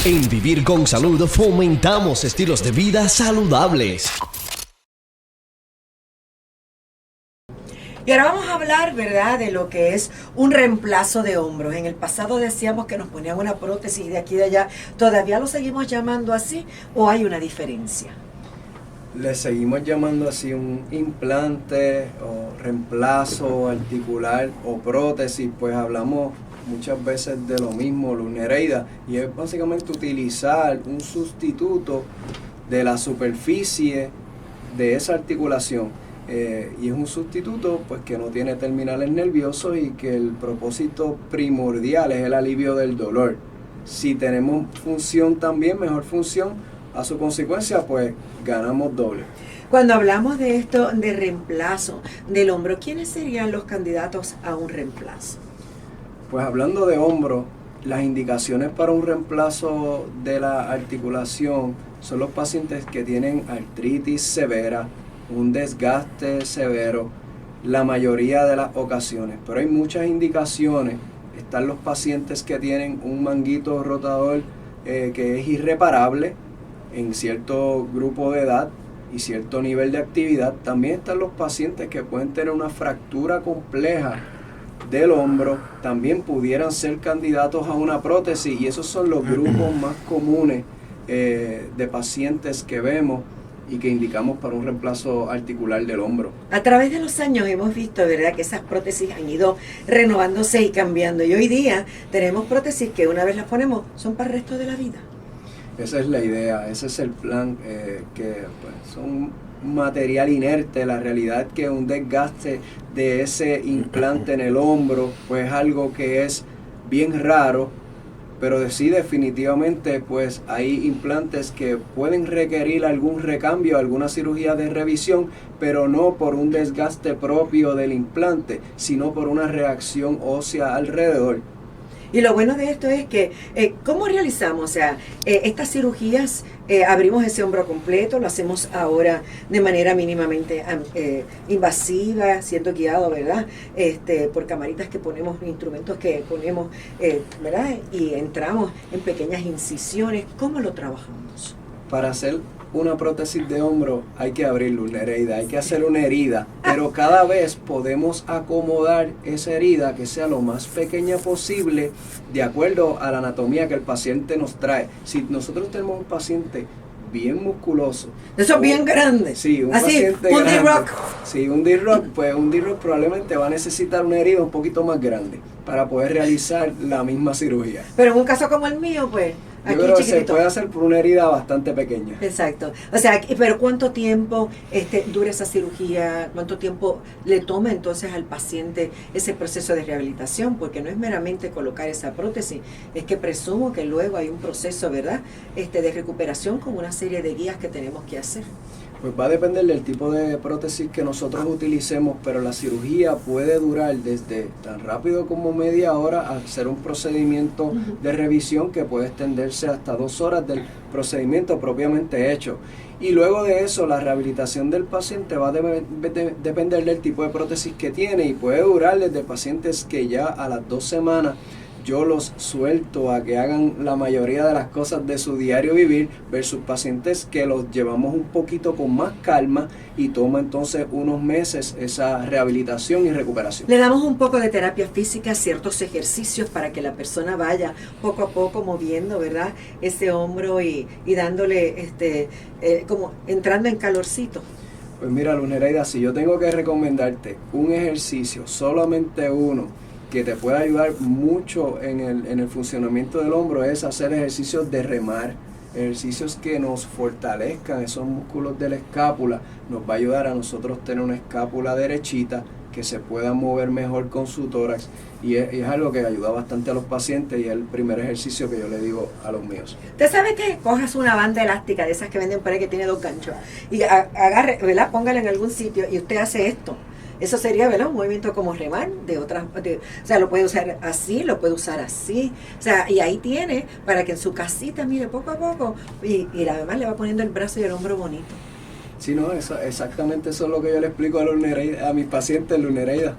En Vivir con Salud fomentamos estilos de vida saludables. Y ahora vamos a hablar, ¿verdad?, de lo que es un reemplazo de hombros. En el pasado decíamos que nos ponían una prótesis de aquí y de allá. ¿Todavía lo seguimos llamando así o hay una diferencia? Le seguimos llamando así un implante o reemplazo articular o prótesis, pues hablamos muchas veces de lo mismo, Luz Nereida, y es básicamente utilizar un sustituto de la superficie de esa articulación. Y es un sustituto pues que no tiene terminales nerviosos y que el propósito primordial es el alivio del dolor. Si tenemos función también, mejor función, a su consecuencia pues ganamos doble. Cuando hablamos de esto, de reemplazo del hombro, ¿quiénes serían los candidatos a un reemplazo? Pues hablando de hombro, las indicaciones para un reemplazo de la articulación son los pacientes que tienen artritis severa, un desgaste severo, la mayoría de las ocasiones. Pero hay muchas indicaciones. Están los pacientes que tienen un manguito rotador que es irreparable en cierto grupo de edad y cierto nivel de actividad. También están los pacientes que pueden tener una fractura compleja del hombro, también pudieran ser candidatos a una prótesis, y esos son los grupos más comunes de pacientes que vemos y que indicamos para un reemplazo articular del hombro. A través de los años hemos visto, ¿verdad?, que esas prótesis han ido renovándose y cambiando, y hoy día tenemos prótesis que una vez las ponemos son para el resto de la vida. Esa es la idea, ese es el plan, que pues, son material inerte. La realidad es que un desgaste de ese implante en el hombro pues es algo que es bien raro, pero sí, definitivamente pues hay implantes que pueden requerir algún recambio, alguna cirugía de revisión, pero no por un desgaste propio del implante, sino por una reacción ósea alrededor. Y lo bueno de esto es que, ¿cómo realizamos? O sea, estas cirugías, abrimos ese hombro completo, lo hacemos ahora de manera mínimamente invasiva, siendo guiado, ¿verdad?, por camaritas que ponemos, instrumentos que ponemos, ¿verdad?, y entramos en pequeñas incisiones. ¿Cómo lo trabajamos? Para hacer una prótesis de hombro hay que abrirle una herida, hay que hacer una herida, pero cada vez podemos acomodar esa herida que sea lo más pequeña posible de acuerdo a la anatomía que el paciente nos trae. Si nosotros tenemos un paciente bien musculoso, eso es bien grande. Sí, un así, paciente un grande. D-Rock. Sí, un D-Rock, pues un D-Rock probablemente va a necesitar una herida un poquito más grande para poder realizar la misma cirugía. Pero en un caso como el mío, pues, yo aquí creo que chiquitito. se puede hacer por una herida bastante pequeña. Exacto. O sea, pero ¿cuánto tiempo dura esa cirugía? ¿Cuánto tiempo le toma entonces al paciente ese proceso de rehabilitación? Porque no es meramente colocar esa prótesis, es que presumo que luego hay un proceso, ¿verdad?, de recuperación con una serie de guías que tenemos que hacer. Pues va a depender del tipo de prótesis que nosotros utilicemos, pero la cirugía puede durar desde tan rápido como media hora a hacer un procedimiento de revisión que puede extenderse hasta 2 horas del procedimiento propiamente hecho. Y luego de eso, la rehabilitación del paciente va a depender del tipo de prótesis que tiene, y puede durar desde pacientes que ya a las 2 semanas yo los suelto a que hagan la mayoría de las cosas de su diario vivir, versus pacientes que los llevamos un poquito con más calma y toma entonces unos meses esa rehabilitación y recuperación. Le damos un poco de terapia física, ciertos ejercicios para que la persona vaya poco a poco moviendo, ¿verdad?, ese hombro y dándole, como entrando en calorcito. Pues mira, Luz Nereida, si yo tengo que recomendarte un ejercicio, solamente uno, que te puede ayudar mucho en el funcionamiento del hombro, es hacer ejercicios de remar, ejercicios que nos fortalezcan esos músculos de la escápula. Nos va a ayudar a nosotros tener una escápula derechita, que se pueda mover mejor con su tórax, y es algo que ayuda bastante a los pacientes, y es el primer ejercicio que yo le digo a los míos. Usted sabe que cojas una banda elástica de esas que venden por ahí que tiene 2 ganchos y agarre, ¿verdad?, póngala en algún sitio y usted hace esto. Eso sería, ¿verdad?, un movimiento como remar o sea, lo puede usar así, lo puede usar así. O sea, y ahí tiene para que en su casita, mire, poco a poco, y además le va poniendo el brazo y el hombro bonito. Sí, no, exactamente eso es lo que yo le explico a mis pacientes, Luz Nereida.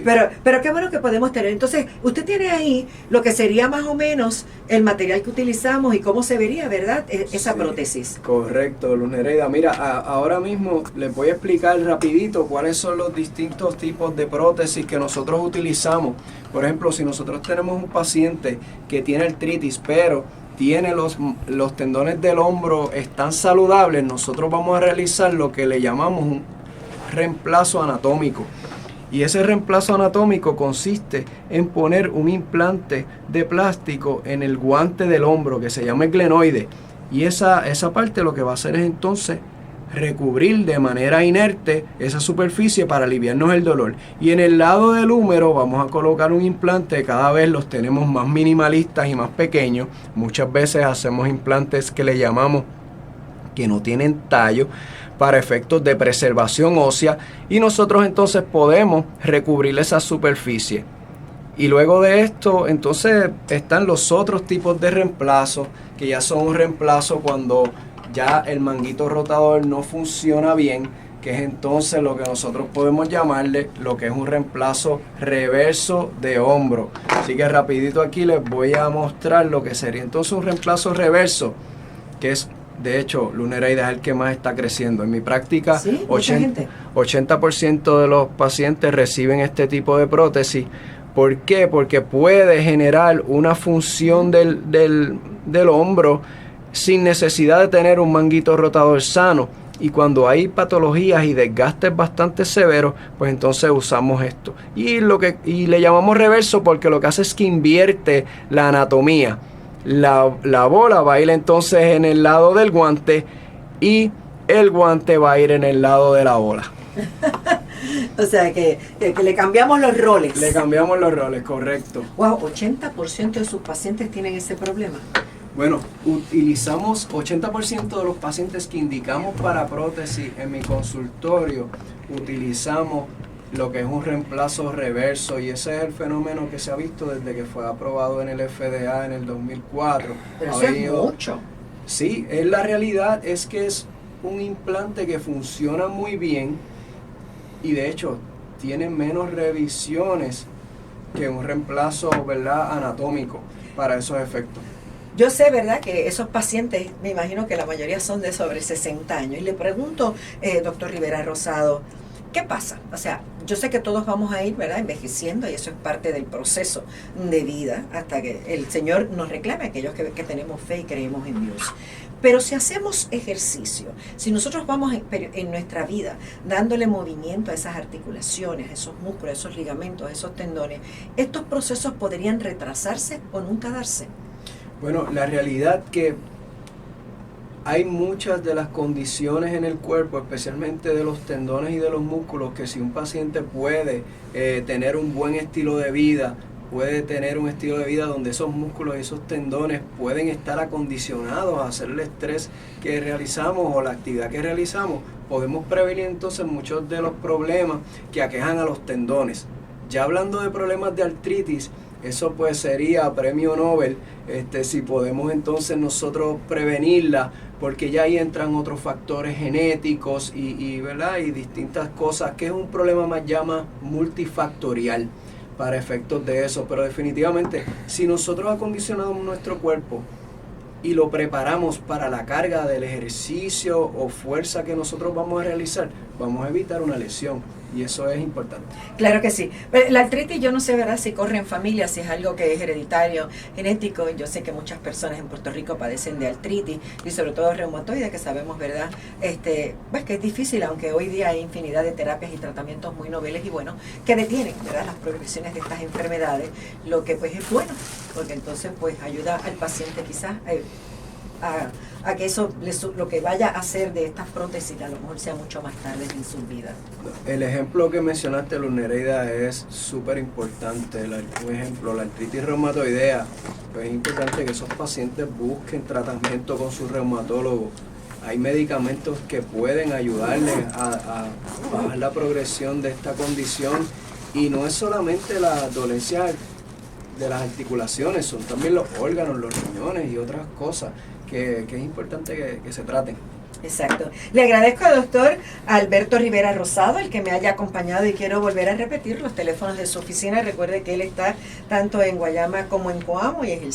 Pero qué bueno que podemos tener. Entonces, usted tiene ahí lo que sería más o menos el material que utilizamos y cómo se vería, ¿verdad? Esa prótesis. Correcto, Luz Nereida. Mira, ahora mismo les voy a explicar rapidito cuáles son los distintos tipos de prótesis que nosotros utilizamos. Por ejemplo, si nosotros tenemos un paciente que tiene artritis, pero tiene los tendones del hombro están saludables, nosotros vamos a realizar lo que le llamamos un reemplazo anatómico. Y ese reemplazo anatómico consiste en poner un implante de plástico en el guante del hombro que se llama el glenoide. Y esa parte lo que va a hacer es entonces recubrir de manera inerte esa superficie para aliviarnos el dolor. Y en el lado del húmero vamos a colocar un implante, cada vez los tenemos más minimalistas y más pequeños. Muchas veces hacemos implantes que le llamamos que no tienen tallo para efectos de preservación ósea y nosotros entonces podemos recubrir esa superficie. Y luego de esto entonces están los otros tipos de reemplazo, que ya son un reemplazo cuando ya el manguito rotador no funciona bien, que es entonces lo que nosotros podemos llamarle lo que es un reemplazo reverso de hombro. Así que rapidito aquí les voy a mostrar lo que sería entonces un reemplazo reverso, que es, de hecho, Luz Nereida es el que más está creciendo. En mi práctica, ¿sí? 80% de los pacientes reciben este tipo de prótesis. ¿Por qué? Porque puede generar una función del hombro sin necesidad de tener un manguito rotador sano. Y cuando hay patologías y desgastes bastante severos, pues entonces usamos esto. Y le llamamos reverso porque lo que hace es que invierte la anatomía. La bola va a ir entonces en el lado del guante y el guante va a ir en el lado de la bola. O sea, que le cambiamos los roles. Le cambiamos los roles, correcto. Wow, 80% de sus pacientes tienen ese problema. Bueno, utilizamos 80% de los pacientes que indicamos para prótesis en mi consultorio, utilizamos lo que es un reemplazo reverso, y ese es el fenómeno que se ha visto desde que fue aprobado en el FDA en el 2004. Pero eso es mucho. Sí, la realidad es que es un implante que funciona muy bien y de hecho tiene menos revisiones que un reemplazo, ¿verdad?, anatómico para esos efectos. Yo sé, ¿verdad?, que esos pacientes, me imagino que la mayoría son de sobre 60 años. Y le pregunto, doctor Rivera Rosado, ¿qué pasa? O sea, yo sé que todos vamos a ir, ¿verdad?, envejeciendo, y eso es parte del proceso de vida hasta que el Señor nos reclame, aquellos que tenemos fe y creemos en Dios. Pero si hacemos ejercicio, si nosotros vamos en nuestra vida dándole movimiento a esas articulaciones, a esos músculos, a esos ligamentos, a esos tendones, ¿estos procesos podrían retrasarse o nunca darse? Bueno, la realidad que hay muchas de las condiciones en el cuerpo, especialmente de los tendones y de los músculos, que si un paciente puede tener un buen estilo de vida, puede tener un estilo de vida donde esos músculos y esos tendones pueden estar acondicionados a hacer el estrés que realizamos o la actividad que realizamos, podemos prevenir entonces muchos de los problemas que aquejan a los tendones. Ya hablando de problemas de artritis, eso pues sería premio Nobel, si podemos entonces nosotros prevenirla, porque ya ahí entran otros factores genéticos ¿verdad?, y distintas cosas, que es un problema más multifactorial para efectos de eso. Pero definitivamente, si nosotros acondicionamos nuestro cuerpo y lo preparamos para la carga del ejercicio o fuerza que nosotros vamos a realizar, vamos a evitar una lesión. Y eso es importante. Claro que sí. La artritis, yo no sé, ¿verdad?, si corre en familia, si es algo que es hereditario, genético. Yo sé que muchas personas en Puerto Rico padecen de artritis y sobre todo reumatoide, que sabemos, ¿verdad?, pues que es difícil, aunque hoy día hay infinidad de terapias y tratamientos muy noveles y buenos que detienen, ¿verdad?, las progresiones de estas enfermedades, lo que pues es bueno, porque entonces pues ayuda al paciente quizás a que eso lo que vaya a hacer de estas prótesis a lo mejor sea mucho más tarde en sus vidas. El ejemplo que mencionaste, Luz Nereida, es súper importante. Un ejemplo, la artritis reumatoidea, pues es importante que esos pacientes busquen tratamiento con su reumatólogo. Hay medicamentos que pueden ayudarles a bajar la progresión de esta condición, y no es solamente la dolencia de las articulaciones, son también los órganos, los riñones y otras cosas que es importante que se traten. Exacto. Le agradezco al doctor Alberto Rivera Rosado el que me haya acompañado y quiero volver a repetir los teléfonos de su oficina. Recuerde que él está tanto en Guayama como en Coamo y es el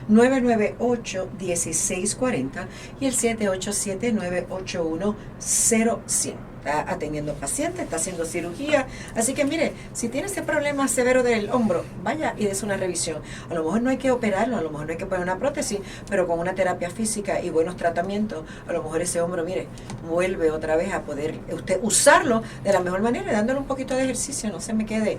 787-998-1640 y el 787-981-0100. Está atendiendo pacientes, está haciendo cirugía. Así que mire, si tiene ese problema severo del hombro, vaya y des una revisión. A lo mejor no hay que operarlo, a lo mejor no hay que poner una prótesis, pero con una terapia física y buenos tratamientos, a lo mejor ese hombro, mire, vuelve otra vez a poder usted usarlo de la mejor manera, dándole un poquito de ejercicio. No se me quede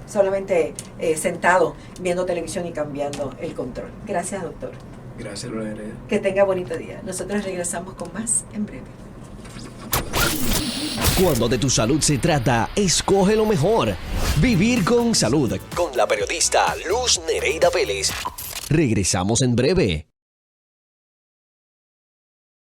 solamente sentado viendo televisión y cambiando el control. Gracias, doctor. Gracias, Lola Heredia. Que tenga bonito día. Nosotros regresamos con más en breve. Cuando de tu salud se trata, escoge lo mejor. Vivir con salud. Con la periodista Luz Nereida Vélez. Regresamos en breve.